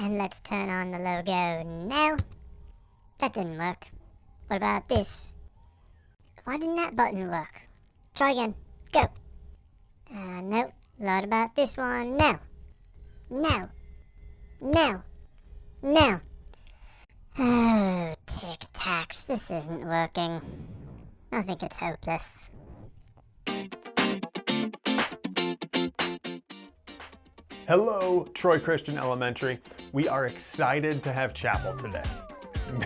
And let's turn on the logo now. That didn't work. What about this? Why didn't that button work? Try again. Go. Nope. What about this one? Now. Now. Now. Now. Oh, tic-tacs. This isn't working. I think it's hopeless. Hello, Troy Christian Elementary. We are excited to have chapel today.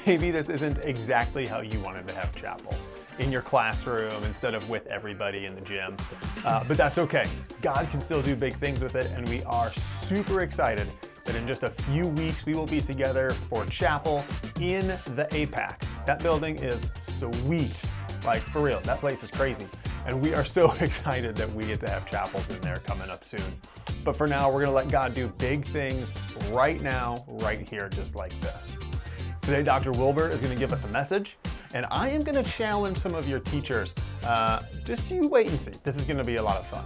Maybe this isn't exactly how you wanted to have chapel, in your classroom instead of with everybody in the gym, but that's okay. God can still do big things with it, and we are super excited that in just a few weeks we will be together for chapel in the APAC. That building is sweet, like for real, that place is crazy. And we are so excited that we get to have chapels in there coming up soon. But for now, we're gonna let God do big things right now, right here, just like this. Today, Dr. Wilber is gonna give us a message, and I am gonna challenge some of your teachers. Just you wait and see. This is gonna be a lot of fun.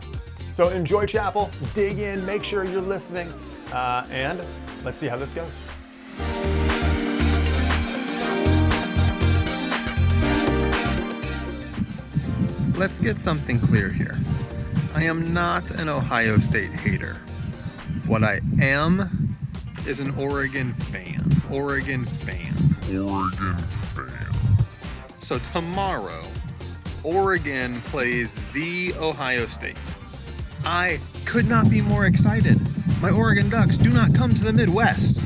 So enjoy chapel, dig in, make sure you're listening, and let's see how this goes. Let's get something clear here. I am not an Ohio State hater. What I am is an Oregon fan. Oregon fan. So tomorrow, Oregon plays the Ohio State. I could not be more excited. My Oregon Ducks do not come to the Midwest.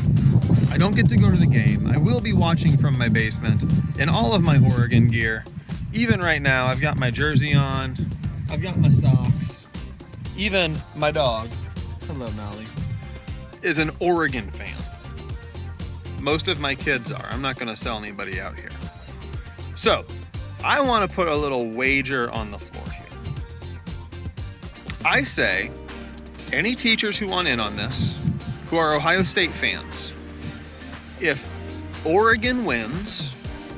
I don't get to go to the game. I will be watching from my basement in all of my Oregon gear. Even right now, I've got my jersey on, I've got my socks. Even my dog, hello Nolly, is an Oregon fan. Most of my kids are. I'm not gonna sell anybody out here. So, I wanna put a little wager on the floor here. I say, any teachers who want in on this, who are Ohio State fans, if Oregon wins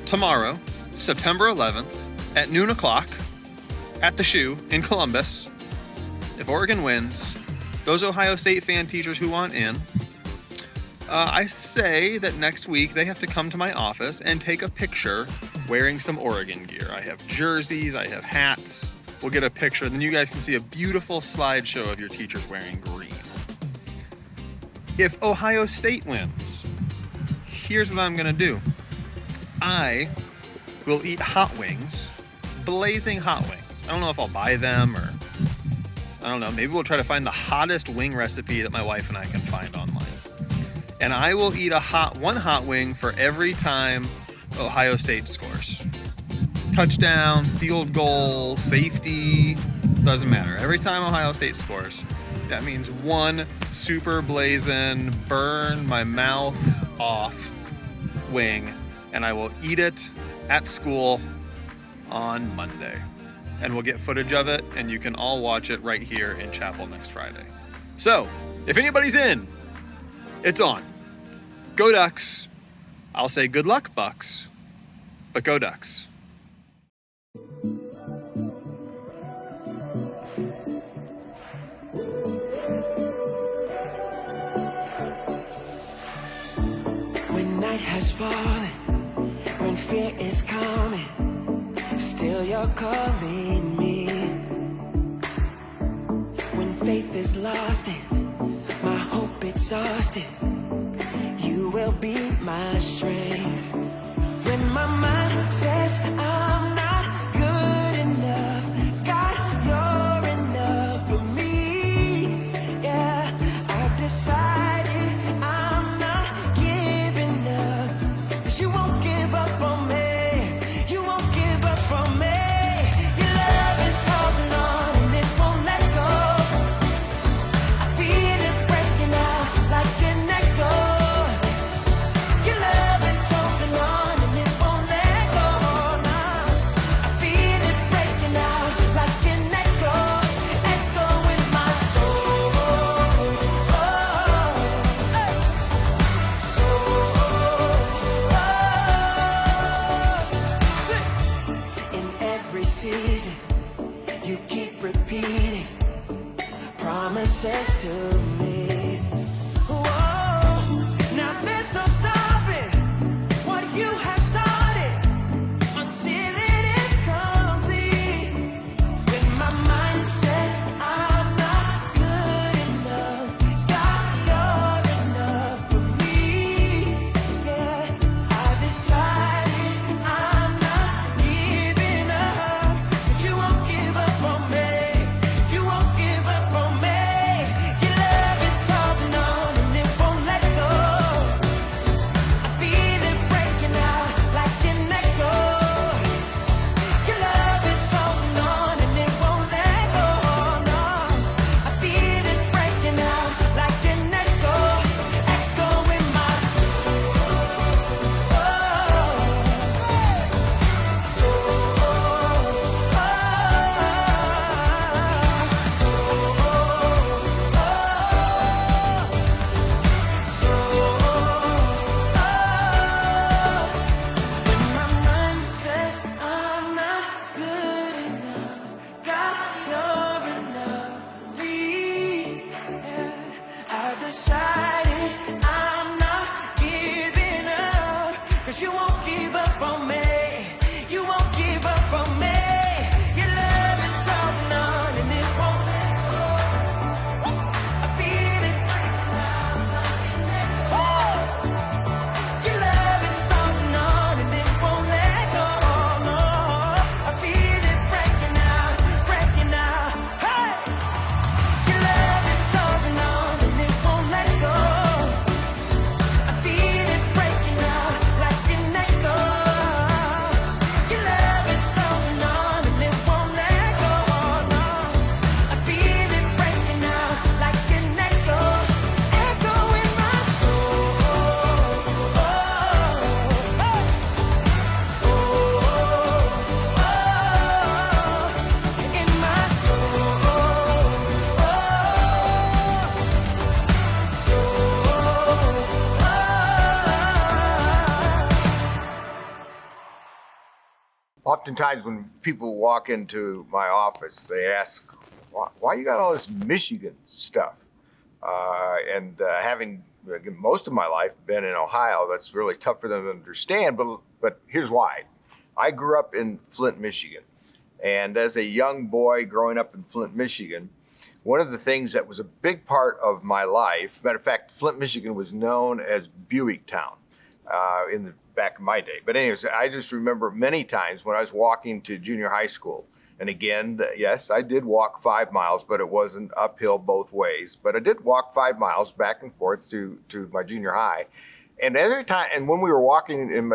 tomorrow, September 11th, at noon o'clock at the Shoe in Columbus, if Oregon wins, those Ohio State fan teachers who want in, I say that next week they have to come to my office and take a picture wearing some Oregon gear. I have jerseys, I have hats. We'll get a picture, then you guys can see a beautiful slideshow of your teachers wearing green. If Ohio State wins, here's what I'm gonna do. I will eat hot wings, blazing hot wings. I don't know if I'll buy them or, I don't know, maybe we'll try to find the hottest wing recipe that my wife and I can find online. And I will eat one hot wing for every time Ohio State scores. Touchdown, field goal, safety, doesn't matter. Every time Ohio State scores, that means one super blazing, burn my mouth off wing, and I will eat it at school on Monday. And we'll get footage of it, and you can all watch it right here in chapel next Friday. So, if anybody's in, it's on. Go Ducks. I'll say good luck, Bucks, but go Ducks. When night has fallen, when fear is coming, still you're calling me. When faith is lost and my hope exhausted, you will be my strength. When my mind says I'm not good enough, God, you're enough for me. Yeah, I've decided I'm not giving up, 'cause you won't give up on me. So decided I'm not giving up. 'Cause you won't give up on me. You won't give up on me. Your love is holding on and it won't let go. I feel it. Oh, your love is holding on and it won't let go. No, I feel it breaking out, breaking out. Hey, your love is holding on and it won't let go. I feel it breaking out like an echo. Your love is holding on and it won't let go. No, I feel it breaking out like an echo, echo in my soul. Oh, in my soul. Oftentimes when people walk into my office, they ask, why you got all this Michigan stuff? And having most of my life been in Ohio, that's really tough for them to understand, but here's why. I grew up in Flint, Michigan. And as a young boy growing up in Flint, Michigan, one of the things that was a big part of my life, matter of fact, Flint, Michigan was known as Buick Town in the back of my day. But anyways, I just remember many times when I was walking to junior high school. And again, yes, I did walk 5 miles, but it wasn't uphill both ways. But I did walk 5 miles back and forth to my junior high. And every time, and when we were walking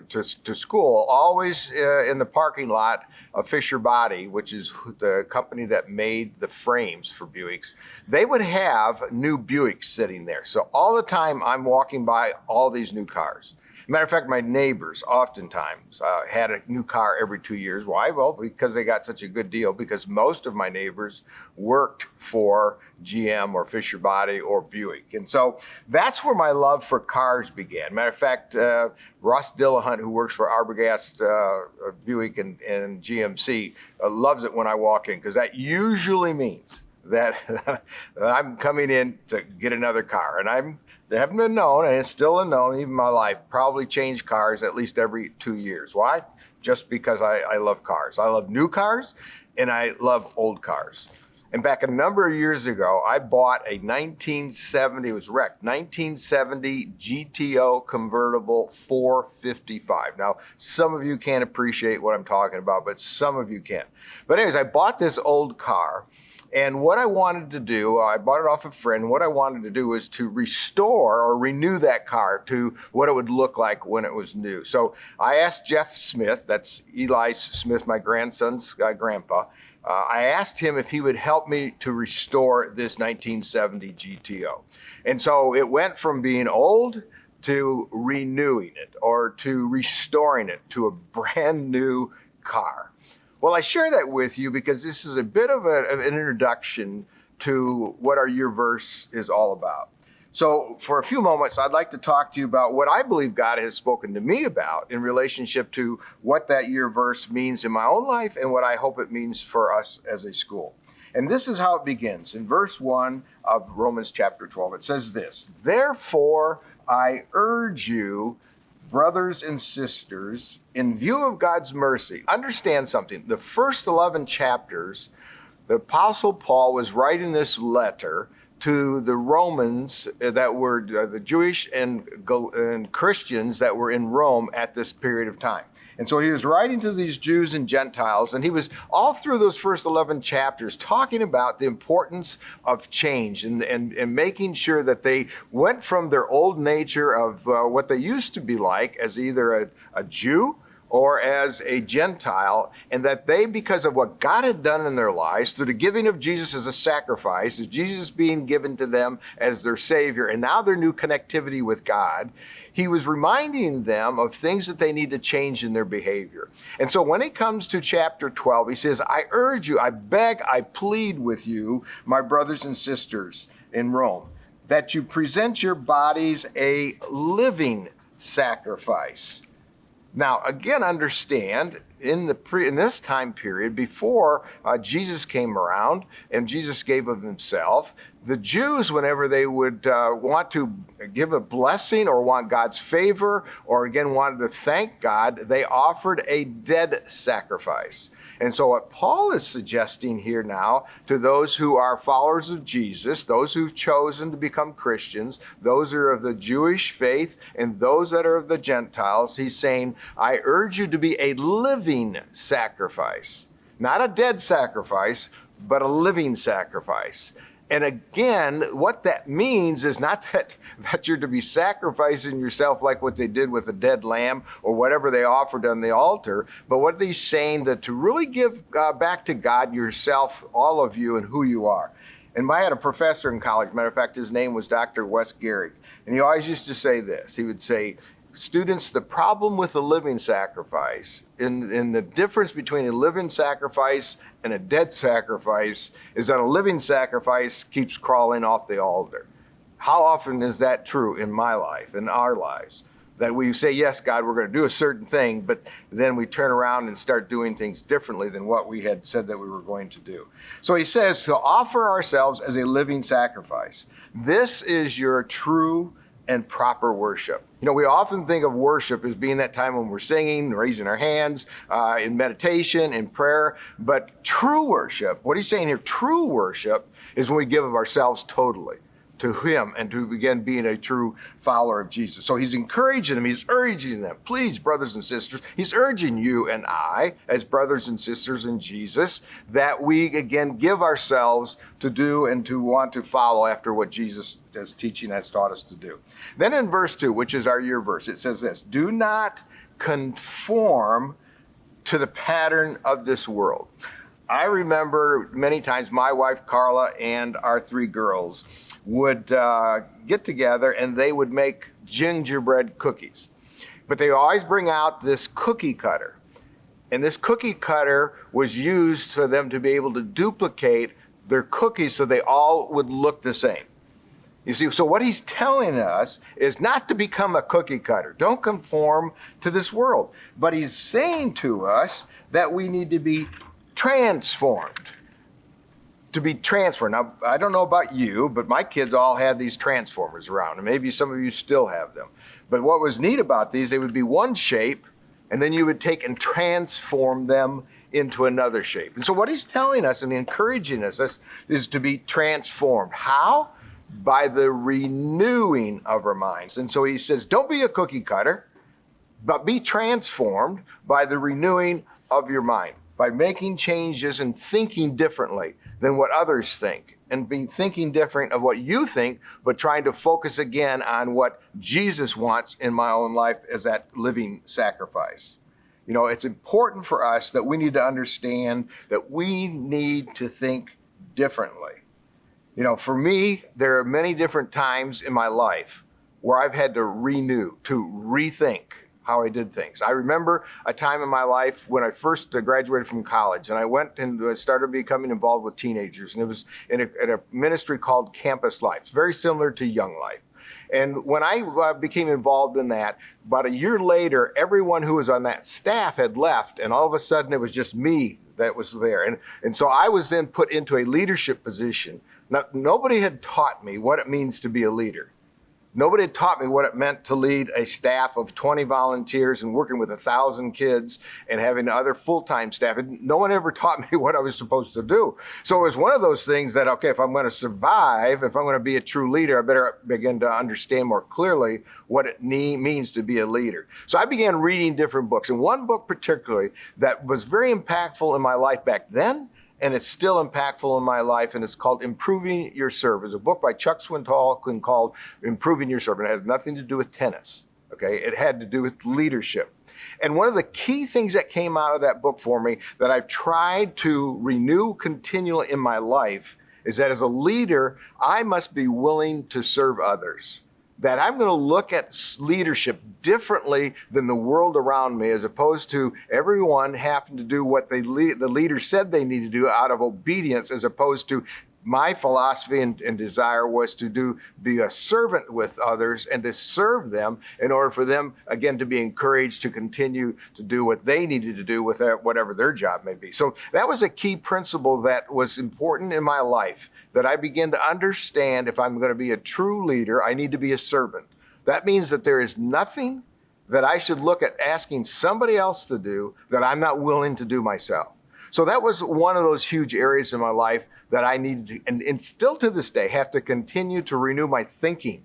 to school, always in the parking lot of Fisher Body, which is the company that made the frames for Buicks, they would have new Buicks sitting there. So all the time I'm walking by all these new cars. Matter of fact, my neighbors oftentimes had a new car every 2 years. Why? Well, because they got such a good deal, because most of my neighbors worked for GM or Fisher Body or Buick. And so that's where my love for cars began. Matter of fact, Ross Dillahunt, who works for Arbogast Buick and GMC, loves it when I walk in, because that usually means that I'm coming in to get another car. And they haven't been known, and it's still unknown, even in my life, probably change cars at least every 2 years. Why? Just because I love cars. I love new cars, and I love old cars. And back a number of years ago, I bought a 1970, it was wrecked, 1970 GTO convertible 455. Now, some of you can't appreciate what I'm talking about, but some of you can. But anyways, I bought this old car. And what I wanted to do, I bought it off a friend. What I wanted to do was to restore or renew that car to what it would look like when it was new. So I asked Jeff Smith, that's Eli Smith, my grandson's grandpa. I asked him if he would help me to restore this 1970 GTO. And so it went from being old to renewing it or to restoring it to a brand new car. Well, I share that with you because this is a bit of an introduction to what our year verse is all about. So for a few moments, I'd like to talk to you about what I believe God has spoken to me about in relationship to what that year verse means in my own life and what I hope it means for us as a school. And this is how it begins. In verse 1 of Romans chapter 12, it says this, "Therefore I urge you, brothers and sisters, in view of God's mercy," understand something. The first 11 chapters, the Apostle Paul was writing this letter to the Romans that were the Jewish and Christians that were in Rome at this period of time. And so he was writing to these Jews and Gentiles, and he was all through those first 11 chapters talking about the importance of change and making sure that they went from their old nature of what they used to be like as either a Jew or as a Gentile, and that they, because of what God had done in their lives, through the giving of Jesus as a sacrifice, as Jesus being given to them as their Savior, and now their new connectivity with God, he was reminding them of things that they need to change in their behavior. And so when it comes to chapter 12, he says, "I urge you, I beg, I plead with you, my brothers and sisters in Rome, that you present your bodies a living sacrifice." Now, again, understand, in this time period before Jesus came around and Jesus gave of himself, the Jews, whenever they would want to give a blessing or want God's favor or again wanted to thank God, they offered a dead sacrifice. And so what Paul is suggesting here now to those who are followers of Jesus, those who've chosen to become Christians, those who are of the Jewish faith, and those that are of the Gentiles, he's saying, I urge you to be a living sacrifice. Not a dead sacrifice, but a living sacrifice. And again, what that means is not that you're to be sacrificing yourself like what they did with a dead lamb or whatever they offered on the altar, but what he's saying that to really give back to God yourself, all of you, and who you are. And I had a professor in college, matter of fact, his name was Dr. Wes Gehrig, and he always used to say this. He would say, students, the problem with a living sacrifice, in the difference between a living sacrifice and a dead sacrifice, is that a living sacrifice keeps crawling off the altar. How often is that true in my life, in our lives? That we say, yes, God, we're going to do a certain thing, but then we turn around and start doing things differently than what we had said that we were going to do. So he says to offer ourselves as a living sacrifice. This is your true and proper worship. You know, we often think of worship as being that time when we're singing, raising our hands, in meditation, in prayer. But true worship, what he's saying here, true worship is when we give of ourselves totally to him and to begin being a true follower of Jesus. So he's encouraging them, he's urging them, please, brothers and sisters, he's urging you and I, as brothers and sisters in Jesus, that we again give ourselves to do and to want to follow after what Jesus is teaching has taught us to do. Then in verse 2, which is our year verse, it says this, do not conform to the pattern of this world. I remember many times my wife Carla and our 3 girls would get together and they would make gingerbread cookies. But they always bring out this cookie cutter. And this cookie cutter was used for them to be able to duplicate their cookies so they all would look the same. You see, so what he's telling us is not to become a cookie cutter. Don't conform to this world. But he's saying to us that we need to be transformed. To be transformed. Now, I don't know about you, but my kids all had these transformers around, and maybe some of you still have them. But what was neat about these, they would be one shape, and then you would take and transform them into another shape. And so what he's telling us and encouraging us is to be transformed. How? By the renewing of our minds. And so he says, don't be a cookie cutter, but be transformed by the renewing of your mind, by making changes and thinking differently than what others think, and be thinking different of what you think, but trying to focus again on what Jesus wants in my own life as that living sacrifice. You know, it's important for us that we need to understand that we need to think differently. You know, for me, there are many different times in my life where I've had to renew, to rethink how I did things. I remember a time in my life when I first graduated from college, and I went and started becoming involved with teenagers, and it was in a ministry called Campus Life. It's very similar to Young Life. And when I became involved in that, about a year later, everyone who was on that staff had left, and all of a sudden it was just me that was there. And so I was then put into a leadership position. Now, nobody had taught me what it means to be a leader. Nobody had taught me what it meant to lead a staff of 20 volunteers and working with 1,000 kids and having other full-time staff. And no one ever taught me what I was supposed to do. So it was one of those things that, okay, if I'm going to survive, if I'm going to be a true leader, I better begin to understand more clearly what it means to be a leader. So I began reading different books. And one book particularly that was very impactful in my life back then, and it's still impactful in my life, and it's called Improving Your Serve. It's a book by Chuck Swindoll called Improving Your Serve, and it had nothing to do with tennis, okay? It had to do with leadership. And one of the key things that came out of that book for me that I've tried to renew continually in my life is that as a leader, I must be willing to serve others. That I'm going to look at leadership differently than the world around me, as opposed to everyone having to do what the leader said they need to do out of obedience, as opposed to my philosophy and desire was to be a servant with others and to serve them in order for them, again, to be encouraged to continue to do what they needed to do with whatever their job may be. So that was a key principle that was important in my life, that I began to understand if I'm going to be a true leader, I need to be a servant. That means that there is nothing that I should look at asking somebody else to do that I'm not willing to do myself. So that was one of those huge areas in my life that I needed to, and still to this day, have to continue to renew my thinking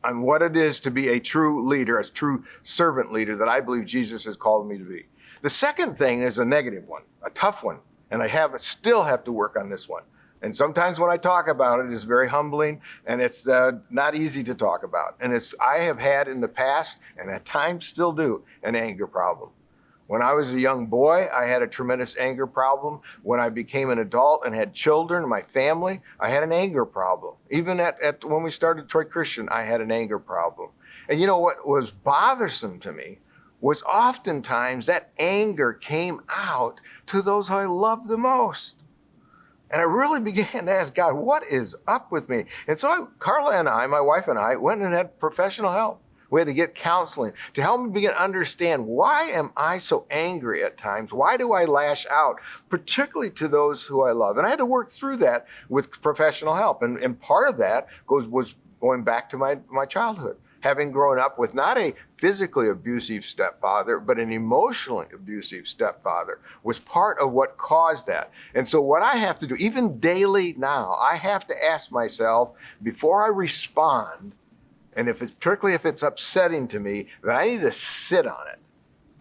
on what it is to be a true leader, a true servant leader that I believe Jesus has called me to be. The second thing is a negative one, a tough one, and I still have to work on this one. And sometimes when I talk about it, it's very humbling, and it's not easy to talk about. And I have had in the past, and at times still do, an anger problem. When I was a young boy, I had a tremendous anger problem. When I became an adult and had children, my family, I had an anger problem. Even when we started Troy Christian, I had an anger problem. And you know what was bothersome to me was oftentimes that anger came out to those I loved the most. And I really began to ask God, what is up with me? And so Carla and I, my wife and I, went and had professional help. We had to get counseling to help me begin to understand, why am I so angry at times? Why do I lash out, particularly to those who I love? And I had to work through that with professional help. And part of that was going back to my childhood, having grown up with not a physically abusive stepfather, but an emotionally abusive stepfather, was part of what caused that. And so what I have to do, even daily now, I have to ask myself, before I respond, and particularly if it's upsetting to me, that I need to sit on it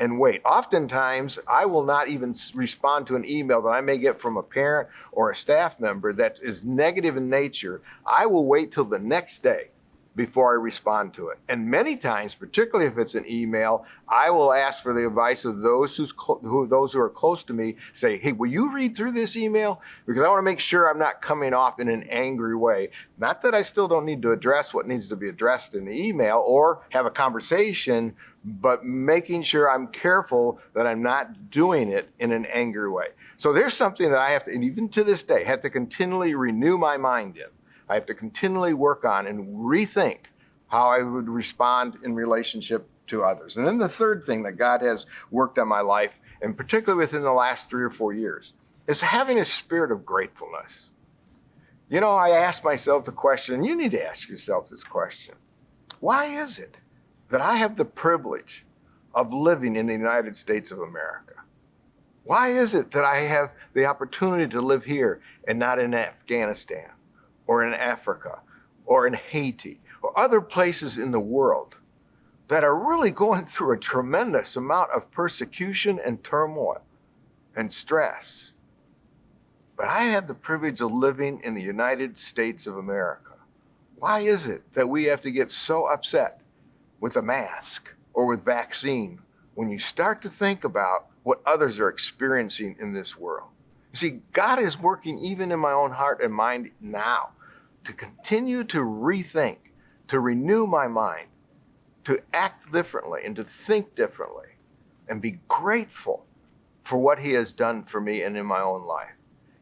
and wait. Oftentimes, I will not even respond to an email that I may get from a parent or a staff member that is negative in nature. I will wait till the next day before I respond to it. And many times, particularly if it's an email, I will ask for the advice of those who are close to me, say, hey, will you read through this email? Because I want to make sure I'm not coming off in an angry way. Not that I still don't need to address what needs to be addressed in the email or have a conversation, but making sure I'm careful that I'm not doing it in an angry way. So there's something that I have to, and even to this day, have to continually renew my mind in. I have to continually work on and rethink how I would respond in relationship to others. And then the third thing that God has worked on my life, and particularly within the last 3 or 4 years, is having a spirit of gratefulness. You know, I ask myself the question, and you need to ask yourself this question: why is it that I have the privilege of living in the United States of America? Why is it that I have the opportunity to live here and not in Afghanistan, or in Africa, or in Haiti, or other places in the world that are really going through a tremendous amount of persecution and turmoil and stress? But I had the privilege of living in the United States of America. Why is it that we have to get so upset with a mask or with vaccine when you start to think about what others are experiencing in this world? You see, God is working even in my own heart and mind now to continue to rethink, to renew my mind, to act differently and to think differently and be grateful for what He has done for me and in my own life.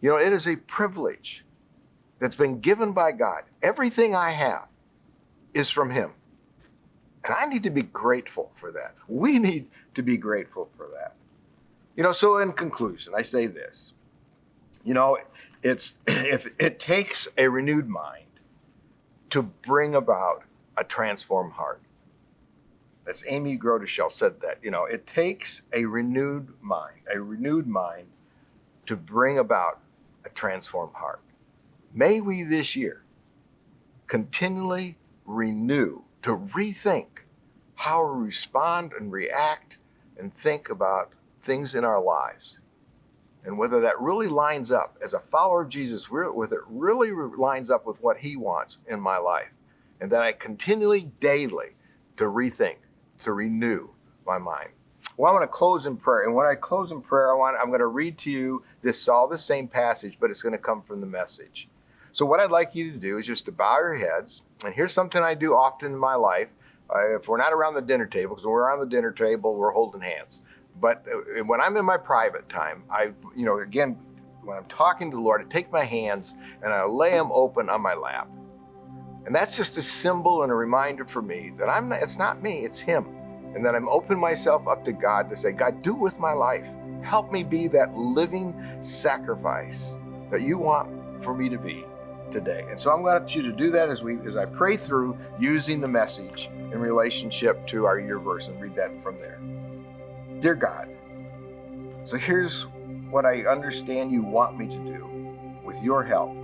You know, it is a privilege that's been given by God. Everything I have is from Him. And I need to be grateful for that. We need to be grateful for that. You know, so in conclusion, I say this. You know, if it takes a renewed mind to bring about a transformed heart. That's Amy Groteschel said that. You know, it takes a renewed mind to bring about a transformed heart. May we this year continually renew, to rethink how we respond and react and think about things in our lives. And whether that really lines up as a follower of Jesus, whether it really lines up with what He wants in my life. And that I continually, daily, to rethink, to renew my mind. Well, I want to close in prayer. And when I close in prayer, I'm going to read to you all the same passage, but it's going to come from the Message. So what I'd like you to do is just to bow your heads. And here's something I do often in my life. If we're not around the dinner table, because when we're around the dinner table, we're holding hands. But when I'm in my private time, again, when I'm talking to the Lord, I take my hands and I lay them open on my lap. And that's just a symbol and a reminder for me that it's not me, it's Him. And that I'm opening myself up to God to say, God, do with my life. Help me be that living sacrifice that you want for me to be today. And so I'm going to want you to do that as I pray through using the message in relationship to our year verse, and read that from there. Dear God, so here's what I understand you want me to do with your help.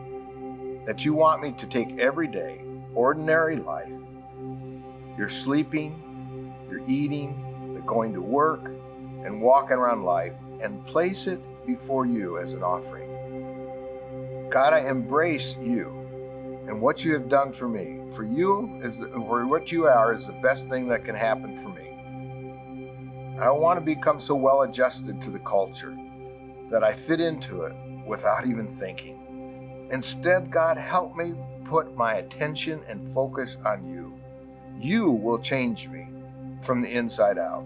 That you want me to take everyday, ordinary life, your sleeping, your eating, the going to work, and walking around life, and place it before you as an offering. God, I embrace you and what you have done for me. For what you are is the best thing that can happen for me. I don't want to become so well adjusted to the culture that I fit into it without even thinking. Instead, God, help me put my attention and focus on you. You will change me from the inside out,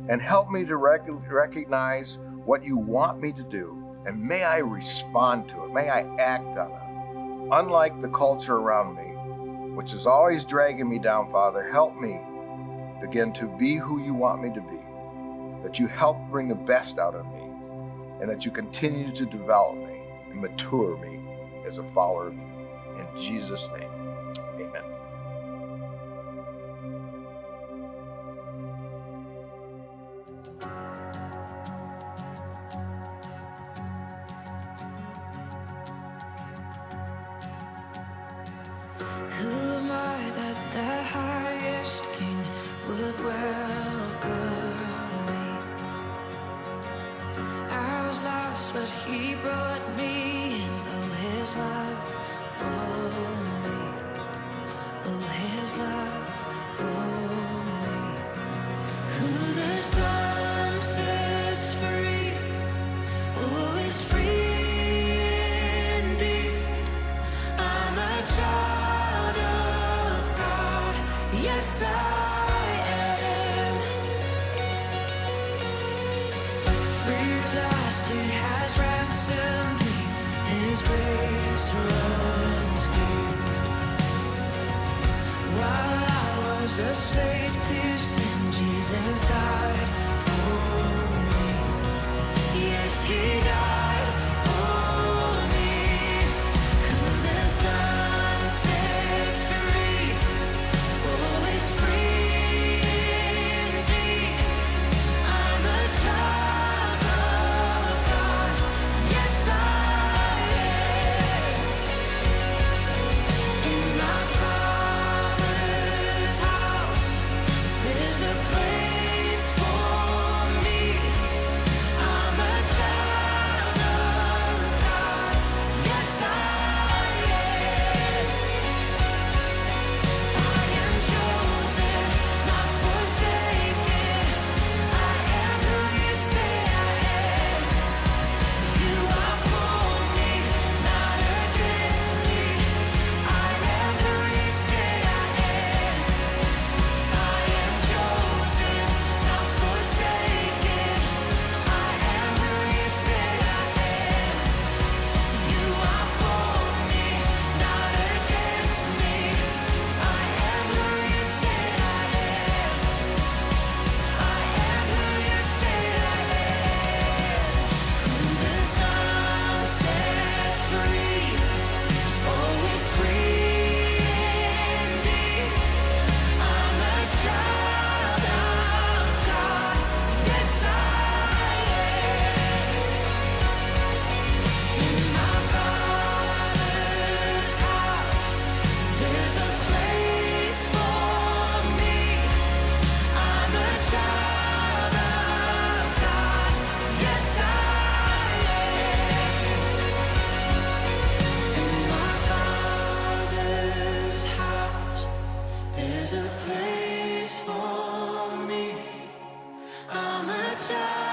and help me to recognize what you want me to do, and may I respond to it, may I act on it. Unlike the culture around me, which is always dragging me down, Father, help me again to be who you want me to be, that you help bring the best out of me, and that you continue to develop me and mature me as a follower of you. In Jesus' name, amen. Who am I that the highest king would welcome me? I was lost, but he brought me in. Oh, his love for me. Oh, his love for me. Who the Son sets free, oh, is free indeed. I'm a child of God, yes I am. Free at last, He has ransomed me. His grace runs deep. While I was a slave to sin, Jesus died for me. Yes, He died for me. Who the Son sets free, oh, is free indeed. I'm a child of God, yes I am. In my Father's house, there's a place for me. I'm a child of God, yes I am. I am chosen, not forsaken. I am who you say I am. You are for me, not against me. I am who you say I am. I am chosen, not forsaken. I am who you say I am. You are for me, not against me. I am who you say I am. I am who you say I am. Who the Son sets free, oh, is free indeed. I'm a child of God, yes I am. In my Father's house, there's a place for me. I'm a child of God, yes I am. In my Father's house, there's a place for me. I'm a child